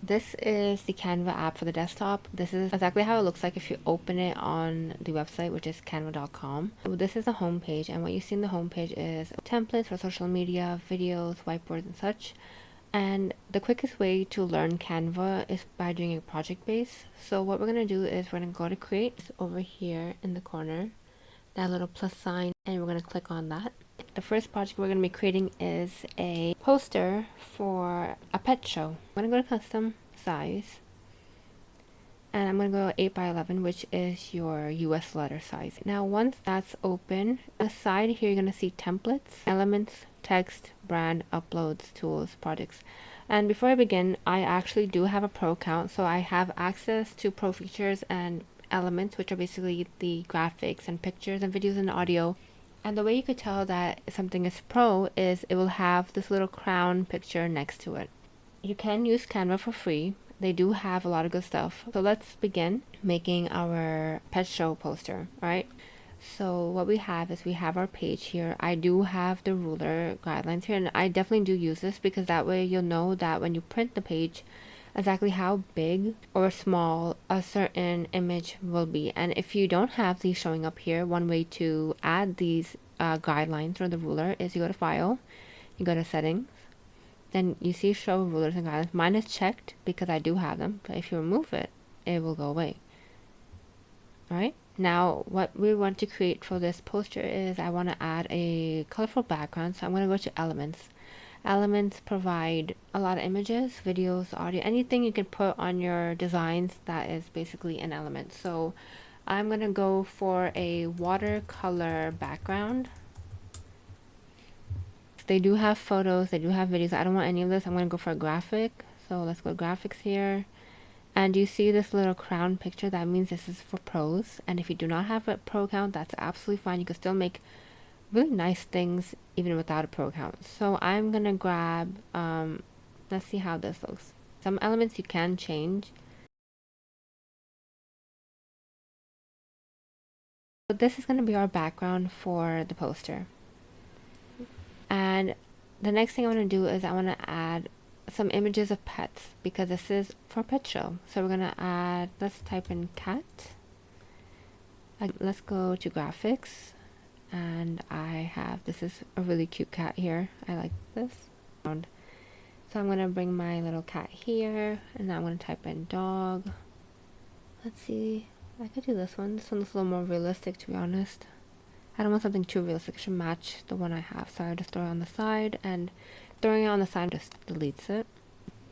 This is the Canva app for the desktop. This is exactly how it looks like if you open it on the website, which is canva.com. This is the home page, and what you see in the home page is templates for social media, videos, whiteboards, and such. And the quickest way to learn Canva is by doing a project base. So what we're going to do is we're going to go to create over here in the corner, that little plus sign, and we're going to click on that. The first project we're going to be creating is a poster for a pet show. I'm going to go to custom size, and I'm going to go 8 by 11, which is your US letter size. Now once that's open, on the side here you're going to see templates, elements, text, brand, uploads, tools, projects. And before I begin, I actually do have a pro account, so I have access to pro features and elements, which are basically the graphics and pictures and videos and audio. And the way you could tell that something is pro is it will have this little crown picture next to it. You can use Canva for free. They do have a lot of good stuff. So let's begin making our pet show poster, right? So what we have is we have our page here. I do have the ruler guidelines here, and I definitely do use this because that way you'll know that when you print the page, exactly how big or small a certain image will be. And if you don't have these showing up here, one way to add these guidelines or the ruler is you go to File, you go to Settings, then you see Show Rulers and Guidelines. Mine is checked because I do have them, but if you remove it, it will go away. Alright, now what we want to create for this poster is I want to add a colorful background, so I'm going to go to Elements. Elements provide a lot of images, videos, audio, anything you can put on your designs that is basically an element. So I'm going to go for a watercolor background. They do have photos, they do have videos. I don't want any of this. I'm going to go for a graphic. So let's go graphics here. And you see this little crown picture? That means this is for pros. And if you do not have a pro account, that's absolutely fine. You can still make really nice things even without a pro account. So I'm gonna grab let's see how this looks. Some elements you can change, but this is going to be our background for the poster. And the next thing I want to do is I want to add some images of pets because this is for pet show. So we're going to add, let's type in cat, let's go to graphics, and I have, this is a really cute cat here. I like this. So I'm going to bring my little cat here, and now I'm going to type in dog. Let's see, I could do this one. This one looks a little more realistic, to be honest. I don't want something too realistic. It should match the one I have. So I just throw it on the side, and throwing it on the side just deletes it.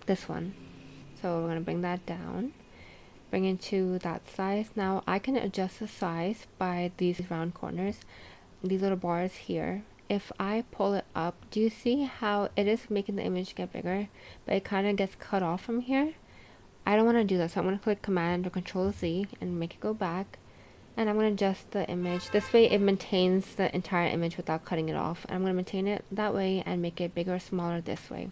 This one. So we're going to bring that down. Bring it to that size. Now I can adjust the size by these round corners. These little bars here. If I pull it up, do you see how it is making the image get bigger, but it kind of gets cut off from here? I don't want to do that, so I'm going to click Command or Control Z and make it go back, and I'm going to adjust the image. This way it maintains the entire image without cutting it off. I'm going to maintain it that way and make it bigger or smaller this way.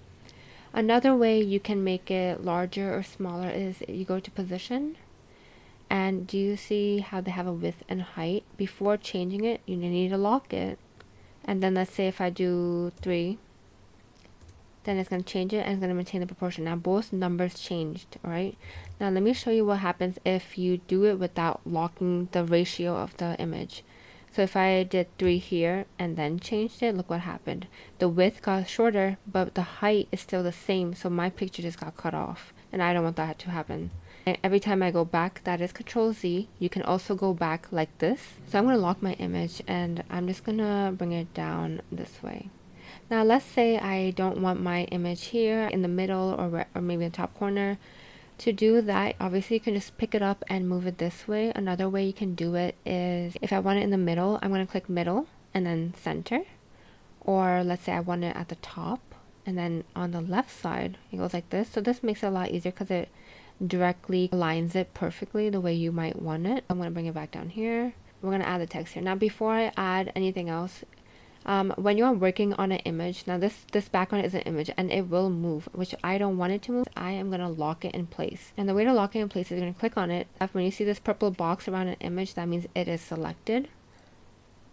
Another way you can make it larger or smaller is you go to Position, and do you see how they have a width and height? Before changing it, you need to lock it. And then let's say if I do 3, then it's going to change it and it's going to maintain the proportion. Now both numbers changed, alright? Now let me show you what happens if you do it without locking the ratio of the image. So if I did 3 here and then changed it, look what happened. The width got shorter, but the height is still the same, so my picture just got cut off. And I don't want that to happen. And every time I go back, that is Control Z. You can also go back like this. So I'm going to lock my image, and I'm just going to bring it down this way. Now let's say I don't want my image here in the middle or maybe in the top corner. To do that, obviously you can just pick it up and move it this way. Another way you can do it is if I want it in the middle, I'm going to click middle and then center. Or let's say I want it at the top, and then on the left side it goes like this. So this makes it a lot easier because it directly aligns it perfectly the way you might want it. I'm going to bring it back down here. We're going to add the text here. Now before I add anything else, when you're working on an image, now this background is an image and it will move, which I don't want it to move. I am going to lock it in place. And the way to lock it in place is you're going to click on it. When you see this purple box around an image, that means it is selected.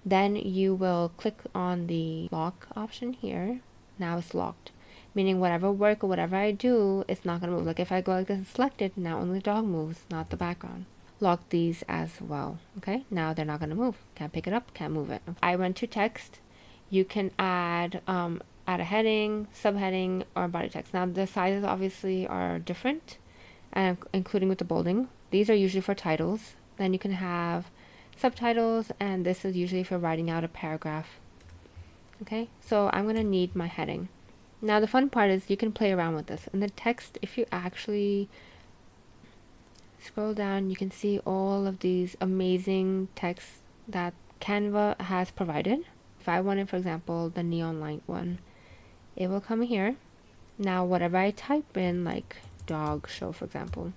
Then you will click on the lock option here. Now it's locked. meaning whatever work or whatever I do, it's not going to move. Like if I go like this and select it, now only the dog moves, not the background. Lock these as well. Okay, now they're not going to move. Can't pick it up, can't move it. I went to text. You can add a heading, subheading, or body text. Now the sizes obviously are different, including with the bolding. These are usually for titles. Then you can have subtitles, and this is usually for writing out a paragraph. Okay, so I'm going to need my heading. Now the fun part is you can play around with this. In the text, if you actually scroll down, you can see all of these amazing texts that Canva has provided. If I wanted, for example, the neon light one, it will come here. Now whatever I type in, like dog show for example,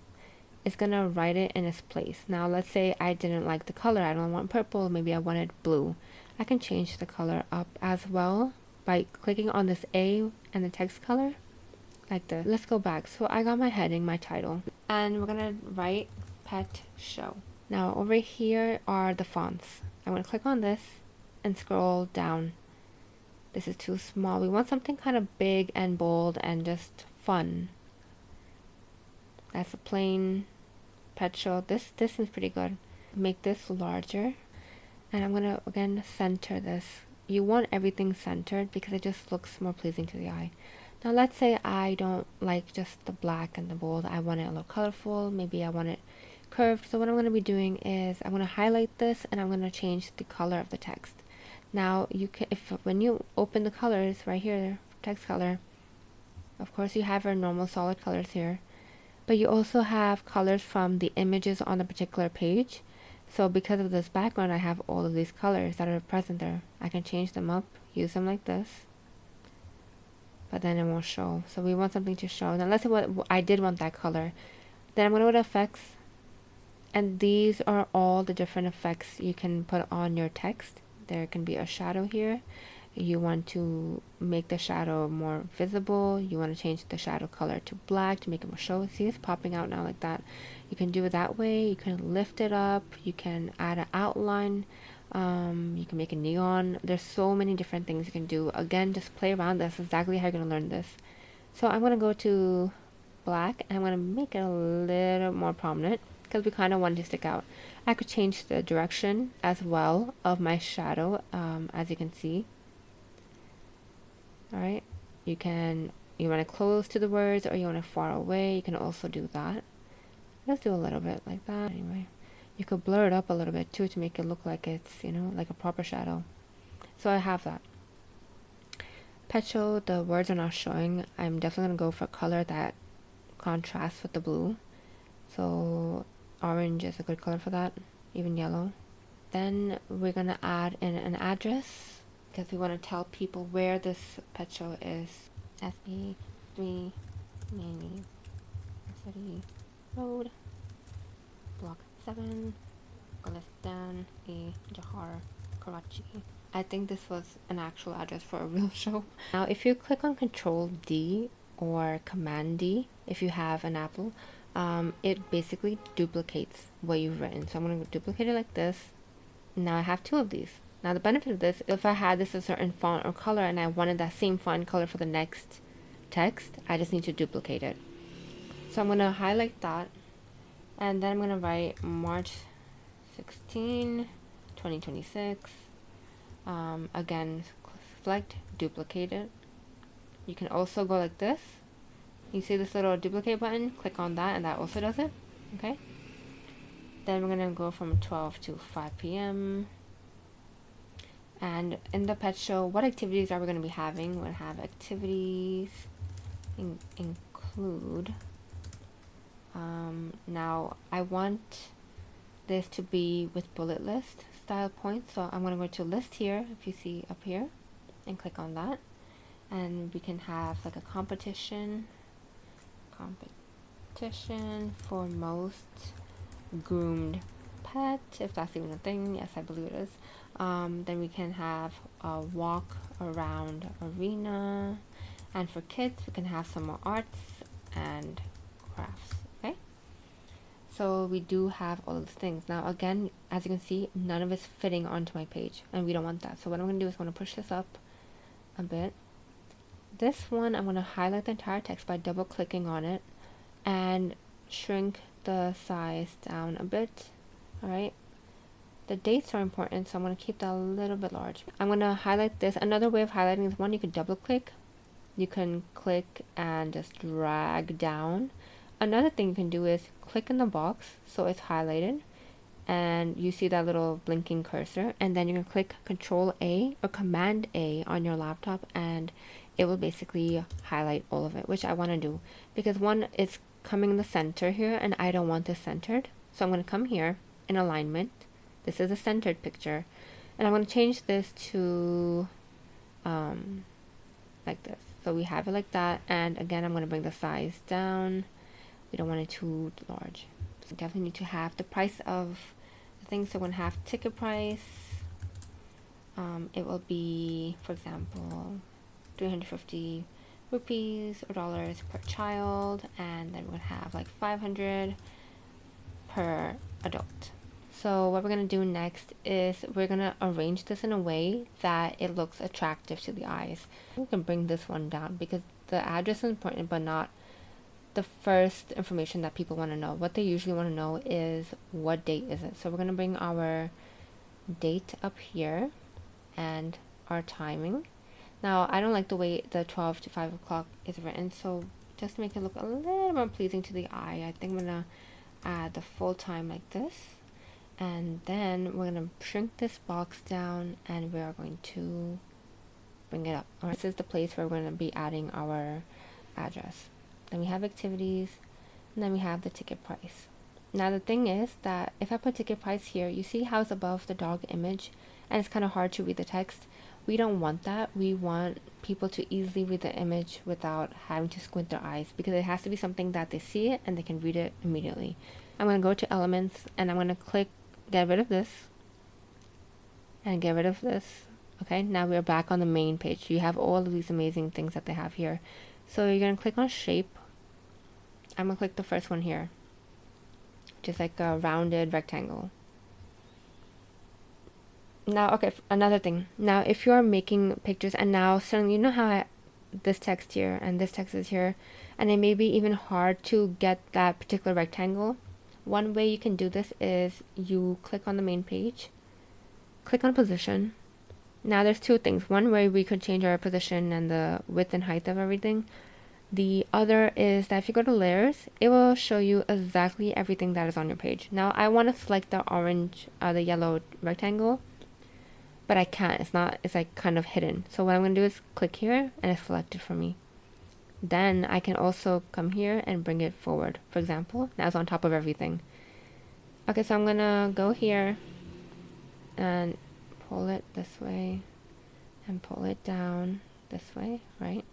it's gonna write it in its place. Now let's say I didn't like the color, I don't want purple, maybe I wanted blue. I can change the color up as well by clicking on this A and the text color like this. Let's go back. So I got my heading, my title, and we're gonna write pet show. Now over here are the fonts. I'm gonna click on this and scroll down. This is too small. We want something kind of big and bold and just fun. That's a plain pet show. This seems pretty good. Make this larger, and I'm gonna again center this. You want everything centered because it just looks more pleasing to the eye. Now let's say I don't like just the black and the bold. I want it a little colorful. Maybe I want it curved. So what I'm going to be doing is I'm going to highlight this and I'm going to change the color of the text. Now you can, when you open the colors right here, text color, of course you have your normal solid colors here, but you also have colors from the images on the particular page. So because of this background, I have all of these colors that are present there. I can change them up, use them like this, but then it won't show. So we want something to show. Now let's say what I did want that color. Then I'm going to go to effects, and these are all the different effects you can put on your text. There can be a shadow here. You want to make the shadow more visible. You want to change the shadow color to black to make it more showy. See, it's popping out now like that. You can do it that way. You can lift it up. You can add an outline. You can make a neon. There's so many different things you can do. Again, just play around. That's exactly how you're going to learn this. So I'm going to go to black, and I'm going to make it a little more prominent because we kind of want it to stick out. I could change the direction as well of my shadow, as you can see. Alright, you want it close to the words or you want it far away. You can also do that. Let's do a little bit like that. Anyway, you could blur it up a little bit too to make it look like it's, like a proper shadow. So I have that. Pet show, the words are not showing. I'm definitely going to go for a color that contrasts with the blue. So orange is a good color for that, even yellow. Then we're going to add in an address because we want to tell people where this pet show is. SB3 Manny City Road, Block 7, Gulistan e Johar, Karachi. I think this was an actual address for a real show. Now if you click on Control D or Command D, if you have an Apple, it basically duplicates what you've written. So I'm going to duplicate it like this. Now I have two of these. Now the benefit of this, if I had this a certain font or color and I wanted that same font and color for the next text, I just need to duplicate it. So I'm going to highlight that, and then I'm going to write March 16, 2026. Again, select, duplicate it. You can also go like this. You see this little duplicate button, click on that and that also does it. Okay. Then we're going to go from 12 to 5 p.m. And in the pet show, what activities are we going to be having? We're going to have activities include. Now I want this to be with bullet list style points. So I'm going to go to list here, if you see up here, and click on that. And we can have like a competition for most groomed pet, if that's even a thing. Yes, I believe it is. Then we can have a walk around arena, and for kids we can have some more arts and crafts. Okay, so we do have all those things. Now again, as you can see, none of it's fitting onto my page, and we don't want that. So what I'm going to do is I'm going to push this up a bit, This one, I'm going to highlight the entire text by double clicking on it and shrink the size down a bit. Alright, the dates are important, so I'm going to keep that a little bit large. I'm going to highlight this. Another way of highlighting is one, you could double click. You can click and just drag down. Another thing you can do is click in the box so it's highlighted and you see that little blinking cursor, and then you can click Control A or Command A on your laptop and it will basically highlight all of it, which I want to do because one, it's coming in the center here and I don't want this centered. So I'm going to come here in alignment. This is a centered picture and I'm going to change this to like this. So we have it like that, and again I'm going to bring the size down. We don't want it too large. So we definitely need to have the price of the thing. So we're going to have ticket price. It will be, for example, 350 rupees or dollars per child, and then we're going to have like 500 per adult. So what we're going to do next is we're going to arrange this in a way that it looks attractive to the eyes. We can bring this one down because the address is important, but not the first information that people want to know. What they usually want to know is what date is it. So we're going to bring our date up here and our timing. Now I don't like the way the 12 to 5 o'clock is written, so just to make it look a little more pleasing to the eye, I think I'm going to add the full time like this. And then we're going to shrink this box down and we are going to bring it up. Alright, this is the place where we're going to be adding our address. Then we have activities, and then we have the ticket price. Now the thing is that if I put ticket price here, you see how it's above the dog image and it's kind of hard to read the text. We don't want that. We want people to easily read the image without having to squint their eyes, because it has to be something that they see it and they can read it immediately. I'm going to go to elements and I'm going to click get rid of this and get rid of this. Okay, now we're back on the main page. You have all of these amazing things that they have here. So you're going to click on shape. I'm going to click the first one here, just like a rounded rectangle. Now, okay, another thing. Now, if you're making pictures and now suddenly, you know how this text here and this text is here, and it may be even hard to get that particular rectangle. One way you can do this is you click on the main page, click on position. Now there's two things. One way we could change our position and the width and height of everything. The other is that if you go to layers, it will show you exactly everything that is on your page. Now I want to select the orange, the yellow rectangle, but I can't. It's like kind of hidden. So what I'm going to do is click here and it's selected for me. Then I can also come here and bring it forward. For example, now it's on top of everything. Okay, so I'm gonna go here and pull it this way and pull it down this way, right?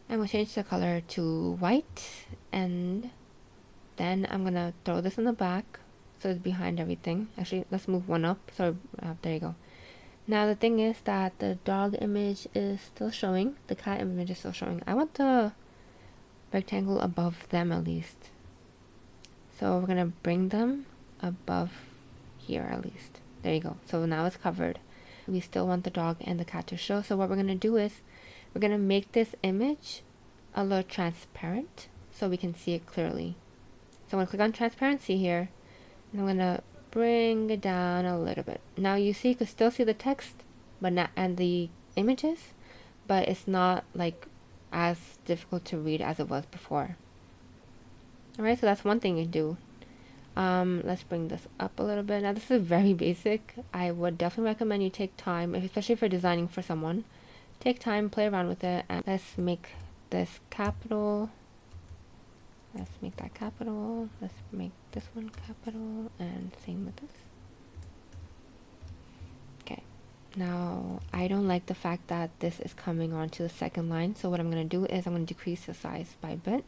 And we'll change the color to white, and then I'm gonna throw this in the back so it's behind everything. Actually, let's move one up. So there you go. Now the thing is that the dog image is still showing, the cat image is still showing. I want the rectangle above them at least. So we're going to bring them above here at least. There you go. So now it's covered. We still want the dog and the cat to show. So what we're going to do is we're going to make this image a little transparent so we can see it clearly. So I'm going to click on transparency here, and I'm going to bring it down a little bit. Now you see, you can still see the text but not and the images, but it's not like as difficult to read as it was before. Alright, so that's one thing you do. Let's bring this up a little bit. Now this is very basic. I would definitely recommend you take time, especially if you're designing for someone. Take time, play around with it, and let's make this capital. Let's make that capital. Let's make this one capital, and same with this. Okay. Now, I don't like the fact that this is coming onto the second line. So what I'm going to do is I'm going to decrease the size by a bit.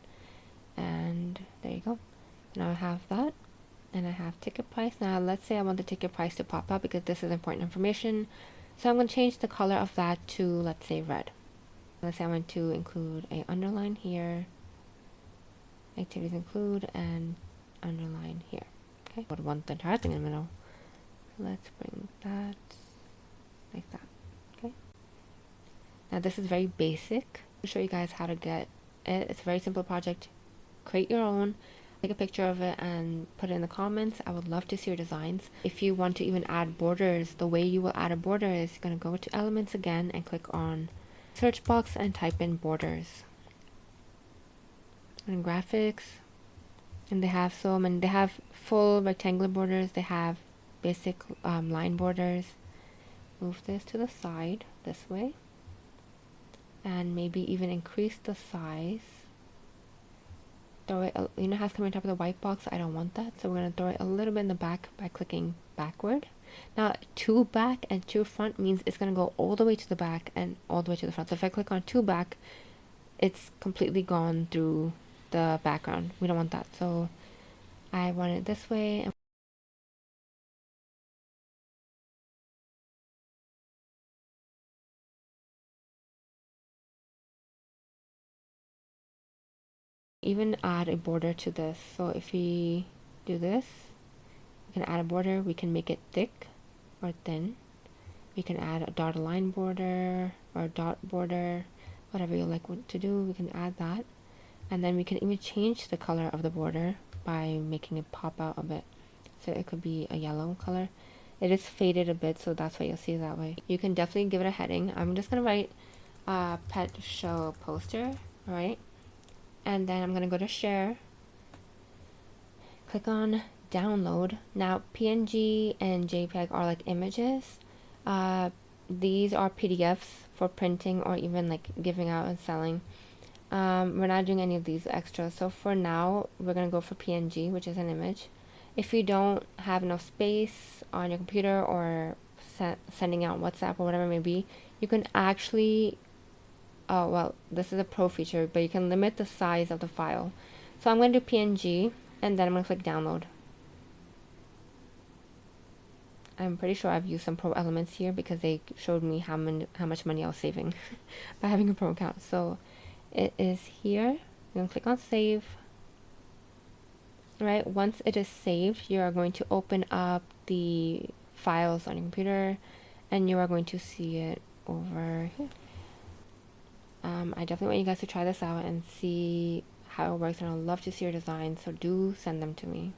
And there you go. Now I have that. And I have ticket price. Now let's say I want the ticket price to pop up because this is important information. So I'm going to change the color of that to, let's say, red. Let's say I want to include a underline here. Activities include and underline here. Okay, I would want the entire thing in the middle. Let's bring that like that. Okay. Now this is very basic. I'll show you guys how to get it. It's a very simple project. Create your own, take a picture of it and put it in the comments. I would love to see your designs. If you want to even add borders, the way you will add a border is you're going to go to elements again and click on search box and type in borders. And graphics, and they have so many. They have full rectangular borders, they have basic line borders. Move this to the side this way and maybe even increase the size. Throw it, you know how it's coming on top of the white box? I don't want that, so we're going to throw it a little bit in the back by clicking backward. Now to back and to front means it's going to go all the way to the back and all the way to the front. So if I click on to back, it's completely gone through the background. We don't want that, so I want it this way. Even add a border to this. So if we do this, we can add a border. We can make it thick or thin. We can add a dotted line border or a dot border, whatever you like to do. We can add that, and then we can even change the color of the border by making it pop out a bit. So it could be a yellow color. It is faded a bit, so that's why you'll see it that way. You can definitely give it a heading. I'm just gonna write pet show poster, right? And then I'm going to go to share, click on download. Now PNG and JPEG are like images. These are PDFs for printing or even like giving out and selling. We're not doing any of these extras, so for now we're going to go for PNG, which is an image. If you don't have enough space on your computer or sending out WhatsApp or whatever it may be, you can actually well, this is a pro feature, but you can limit the size of the file. So I'm going to do PNG, and then I'm going to click download. I'm pretty sure I've used some pro elements here because they showed me how much money I was saving by having a pro account. So it is here. I'm going to click on save. Right, once it is saved, you are going to open up the files on your computer, and you are going to see it over here. I definitely want you guys to try this out and see how it works, and I'd love to see your designs, so do send them to me.